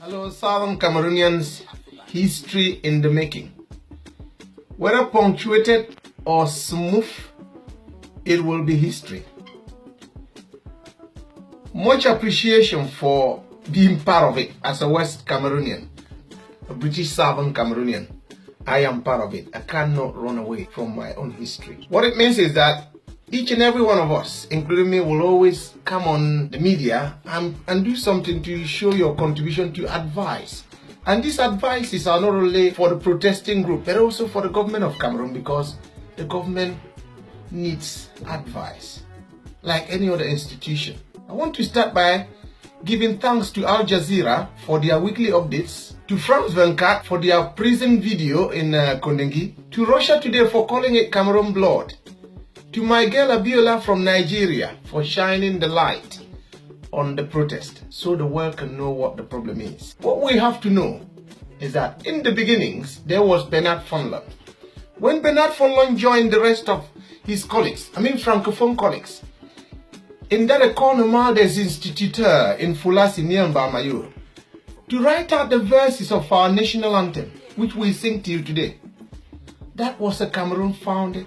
Hello, Southern Cameroonians, history in the making. Whether punctuated or smooth, it will be history. Much appreciation for being part of it as a West Cameroonian, a British Southern Cameroonian. I am part of it. I cannot run away from my own history. What it means is that each and every one of us, including me, will always come on the media and do something to show your contribution to advice. And these advices are not only for the protesting group, but also for the government of Cameroon, because the government needs advice, like any other institution. I want to start by giving thanks to Al Jazeera for their weekly updates, to France 24 for their prison video in Kondengi, to Russia Today for calling it Cameroon blood, to my girl Abiola from Nigeria for shining the light on the protest so the world can know what the problem is. What we have to know is that in the beginnings there was Bernard Fonlon. When Bernard Fonlon joined the rest of his colleagues, Francophone colleagues, in that École Normale des Instituteurs in Fulasi near Mbamayo, to write out the verses of our national anthem, which we sing to you today. That was a Cameroon founded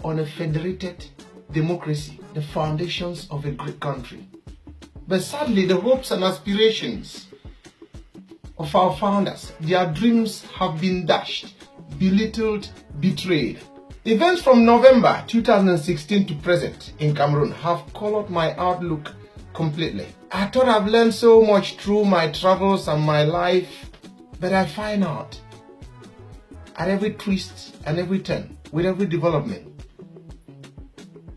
on a federated democracy, the foundations of a great country. But sadly, the hopes and aspirations of our founders, their dreams have been dashed, belittled, betrayed. Events from November 2016 to present in Cameroon have colored my outlook completely. I thought I've learned so much through my travels and my life, but I find out at every twist and every turn, with every development,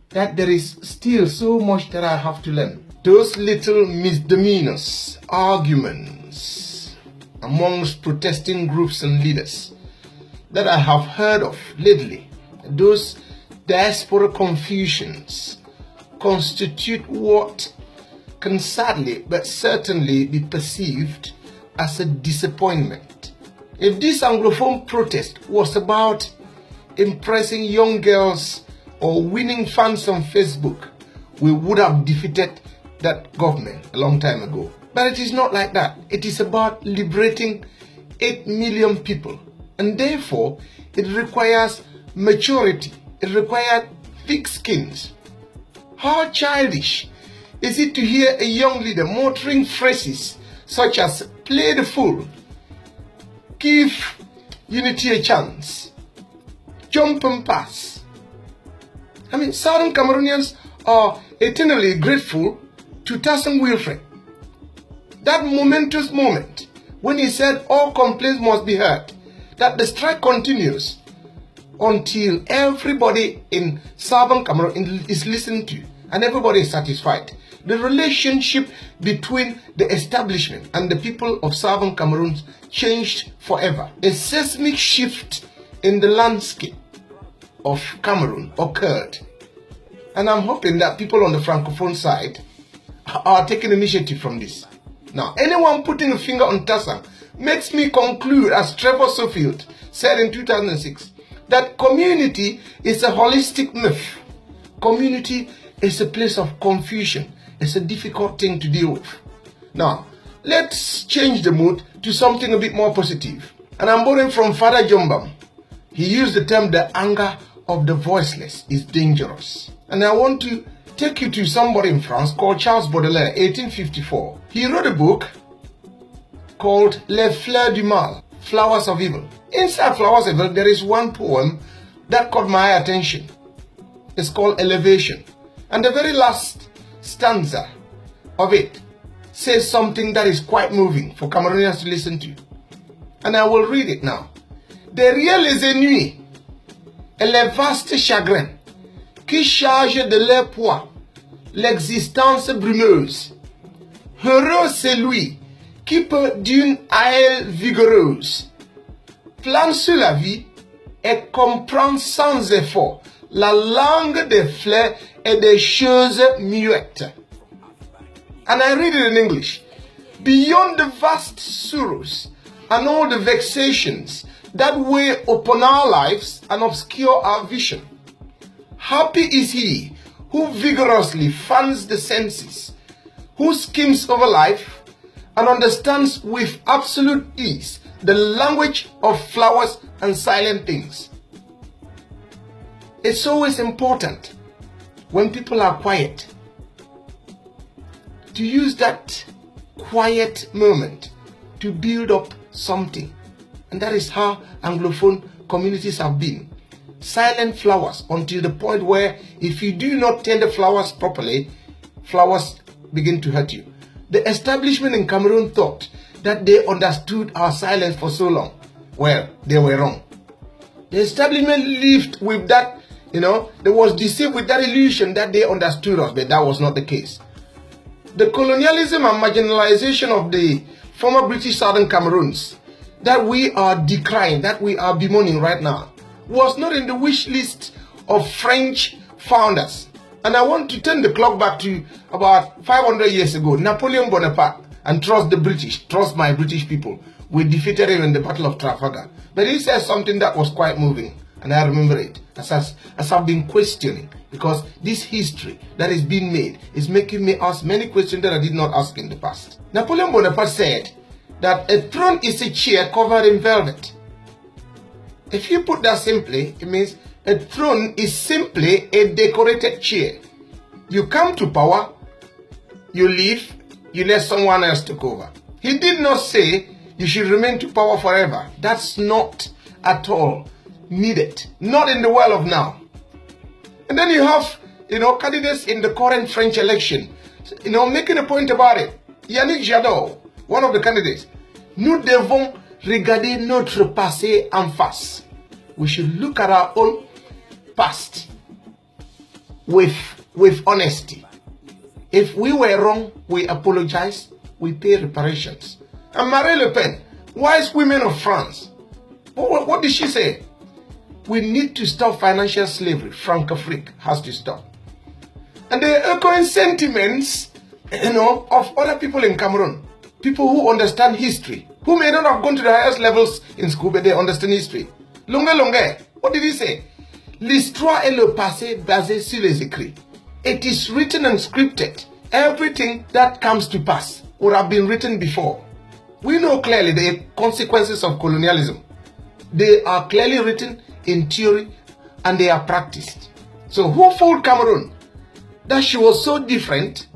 that there is still so much that I have to learn. Those little misdemeanors, arguments amongst protesting groups and leaders that I have heard of lately, those diaspora confusions, constitute what can sadly but certainly be perceived as a disappointment. If this Anglophone protest was about impressing young girls or winning fans on Facebook, we would have defeated that government a long time ago. But it is not like that. It is about liberating 8 million people. And therefore, it requires maturity. It requires thick skins. How childish is it to hear a young leader muttering phrases such as play the fool, give unity a chance, jump and pass. Southern Cameroonians are eternally grateful to Tassin Wilfred. That momentous moment when he said all complaints must be heard, that the strike continues until everybody in Southern Cameroon is listened to and everybody is satisfied. The relationship between the establishment and the people of Southern Cameroon changed forever. A seismic shift in the landscape of Cameroon occurred. And I'm hoping that people on the Francophone side are taking initiative from this. Now, anyone putting a finger on Tassin makes me conclude, as Trevor Sofield said in 2006, that community is a holistic myth. Community is a place of confusion. It's a difficult thing to deal with. Now, let's change the mood to something a bit more positive. And I'm borrowing from Father Jombam. He used the term the anger of the voiceless is dangerous. And I want to take you to somebody in France called Charles Baudelaire, 1854. He wrote a book called Les Fleurs du Mal, Flowers of Evil. Inside Flowers of Evil, there is one poem that caught my attention. It's called Elevation. And the very last stanza of it says something that is quite moving for Cameroonians to listen to. And I will read it now. Derrière les ennuis et les vastes chagrins qui chargent de leur poids l'existence brumeuse, heureux c'est lui qui peut d'une aile vigoureuse plane sur la vie et comprend sans effort la langue des fleurs et des choses muettes. And I read it in English. Beyond the vast sorrows and all the vexations that weigh upon our lives and obscure our vision, happy is he who vigorously fans the senses, who schemes over life and understands with absolute ease the language of flowers and silent things. It's always important when people are quiet to use that quiet moment to build up something. And that is how Anglophone communities have been. Silent flowers until the point where if you do not tend the flowers properly, flowers begin to hurt you. The establishment in Cameroon thought that they understood our silence for so long. Well, they were wrong. The establishment lived with that, they was deceived with that illusion that they understood us, but that was not the case. The colonialism and marginalization of the former British Southern Cameroons that we are decrying, that we are bemoaning right now, was not in the wish list of French founders. And I want to turn the clock back to about 500 years ago. Napoleon Bonaparte, and trust the British, trust my British people. We defeated him in the Battle of Trafalgar. But he said something that was quite moving, and I remember it as I've been questioning, because this history that is being made is making me ask many questions that I did not ask in the past. Napoleon Bonaparte said that a throne is a chair covered in velvet. If you put that simply, it means a throne is simply a decorated chair. You come to power, you leave, you let someone else take over. He did not say you should remain to power forever. That's not at all needed. Not in the world of now. And then you have, candidates in the current French election, making a point about it. Yannick Jadot, one of the candidates. Nous devons regarder notre passé en face. We should look at our own past with honesty. If we were wrong, we apologize, we pay reparations. And Marine Le Pen, wise women of France, what did she say? We need to stop financial slavery. Francofrique has to stop. And the echoing sentiments, of other people in Cameroon, people who understand history, who may not have gone to the highest levels in school, but they understand history. Longue, what did he say? L'histoire est le passé basé sur les écrits. It is written and scripted. Everything that comes to pass would have been written before. We know clearly the consequences of colonialism. They are clearly written in theory and they are practiced. So who fooled Cameroon? That she was so different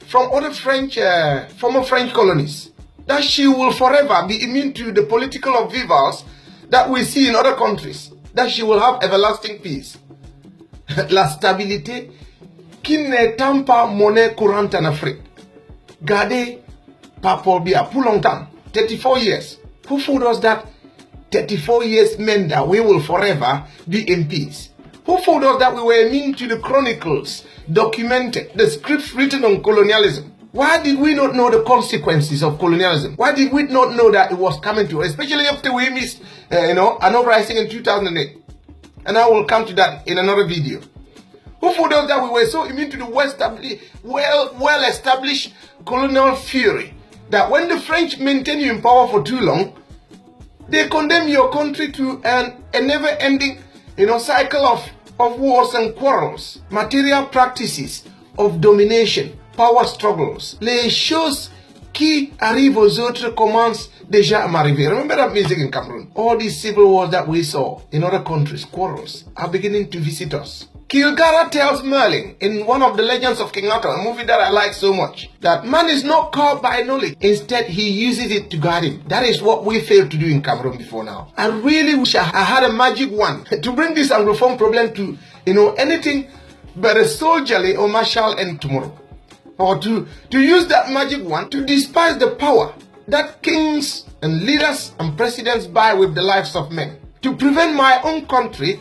from other former French colonies, that she will forever be immune to the political upheavals that we see in other countries, that she will have everlasting peace. La stabilité qui n'étant pas monnaie courante en Afrique. Gardez par Paul Biya pour longtemps, 34 years. Who fooled us that 34 years meant that we will forever be in peace? Who fooled us that we were immune to the chronicles, documented, the scripts written on colonialism? Why did we not know the consequences of colonialism? Why did we not know that it was coming to us, especially after we missed, an uprising in 2008? And I will come to that in another video. Who fooled us that we were so immune to the well-established colonial theory that when the French maintain you in power for too long, they condemn your country to a never-ending, cycle of wars and quarrels, material practices of domination, power struggles. Les choses qui arrivent aux autres commencent déjà à m'arriver. Remember that music in Cameroon? All these civil wars that we saw in other countries, quarrels, are beginning to visit us. Kilgara tells Merlin in one of the Legends of King Arthur, a movie that I like so much, that man is not called by knowledge. Instead, he uses it to guide him. That is what we failed to do in Cameroon before now. I really wish I had a magic wand to bring this Anglophone problem to, anything but a soldierly or martial end tomorrow. Or to use that magic wand to despise the power that kings and leaders and presidents buy with the lives of men. To prevent my own country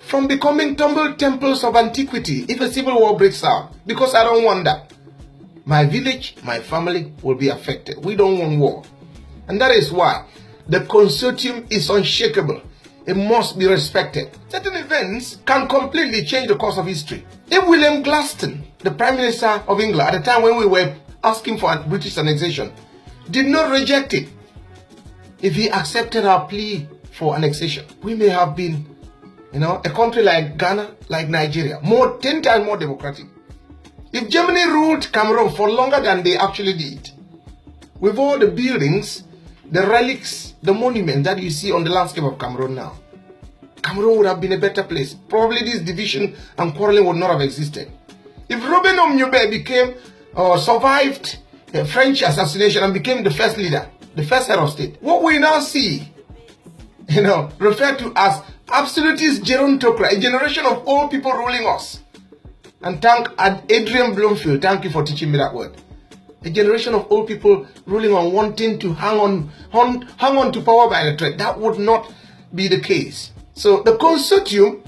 from becoming tumbled temples of antiquity if a civil war breaks out, because I don't want that. My village, my family will be affected. We don't want war. And that is why the consortium is unshakable. It must be respected. Certain events can completely change the course of history. If William Gladstone, the Prime Minister of England, at the time when we were asking for British annexation, did not reject it, if he accepted our plea for annexation, we may have been a country like Ghana, like Nigeria, 10 times more democratic. If Germany ruled Cameroon for longer than they actually did, with all the buildings, the relics, the monuments that you see on the landscape of Cameroon now, Cameroon would have been a better place. Probably this division and quarreling would not have existed. If Robin Omnyobe survived the French assassination and became the first leader, the first head of state, what we now see, referred to as absolutist gerontocracy, a generation of old people ruling us. And thank Adrian Bloomfield, thank you for teaching me that word. A generation of old people ruling on, wanting to hang on to power by the thread. That would not be the case. So the consortium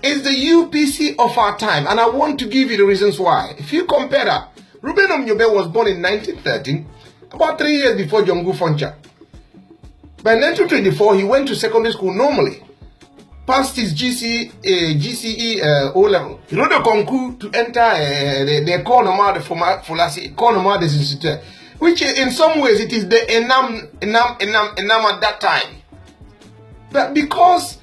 is the UPC of our time, and I want to give you the reasons why. If you compare that, Ruben Omnyobe was born in 1913, about 3 years before Jongu Foncha. By 1924, he went to secondary school normally, passed his GCE O level. He wrote a concours to enter the École Normale de Formation, École Normale des Instituteurs, which in some ways it is the ENAM at that time. But because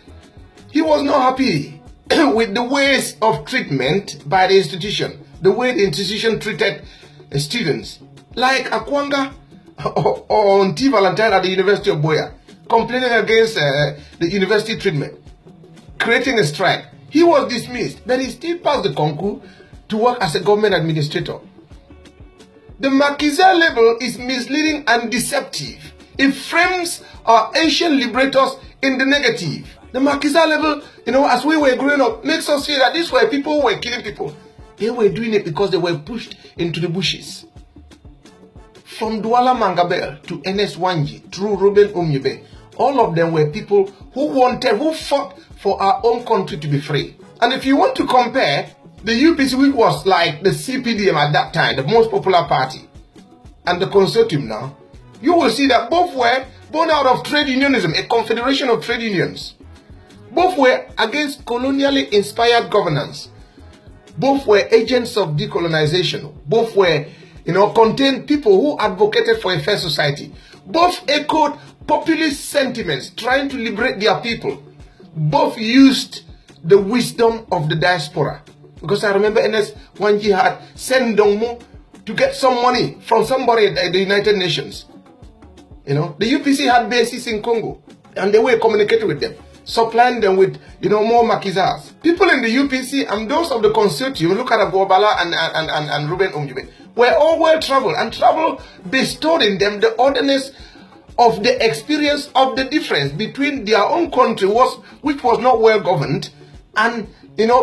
he was not happy with the ways of treatment by the institution, the way the institution treated students, like Akwanga or Nti Valentine at the University of Boya, complaining against the university treatment, creating a strike. He was dismissed, but he still passed the concours to work as a government administrator. The Machiavelli label is misleading and deceptive. It frames our ancient liberators in the negative. The Machiavelli level, as we were growing up, makes us feel that these were people who were killing people. They were doing it because they were pushed into the bushes. From Douala Mangabel to Ernest Wanji through Ruben Omnyobe, all of them were people who fought for our own country to be free. And if you want to compare the UPC, which was like the CPDM at that time, the most popular party, and the consortium now, you will see that both were born out of trade unionism, a confederation of trade unions. Both were against colonially inspired governance. Both were agents of decolonization. Both were, contained people who advocated for a fair society. Both echoed populist sentiments, trying to liberate their people. Both used the wisdom of the diaspora. Because I remember Ernest Wanji had sent Dongmo to get some money from somebody at the United Nations. The UPC had bases in Congo, and they were communicating with them, supplying them with, more maquisards. People in the UPC and those of the consortium, look at Agobala and Ruben Omnyobe, were all well-traveled, and travel bestowed in them the ordinance of the experience of the difference between their own country, which was not well-governed, and,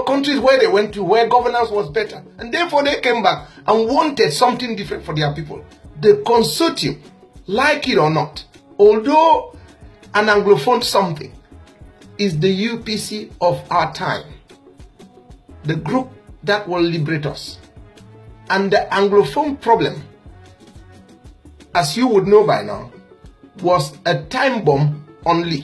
countries where they went to, where governance was better. And therefore they came back and wanted something different for their people. The consortium, like it or not, although an Anglophone something, is the UPC of our time. The group that will liberate us. And the Anglophone problem, as you would know by now, was a time bomb only.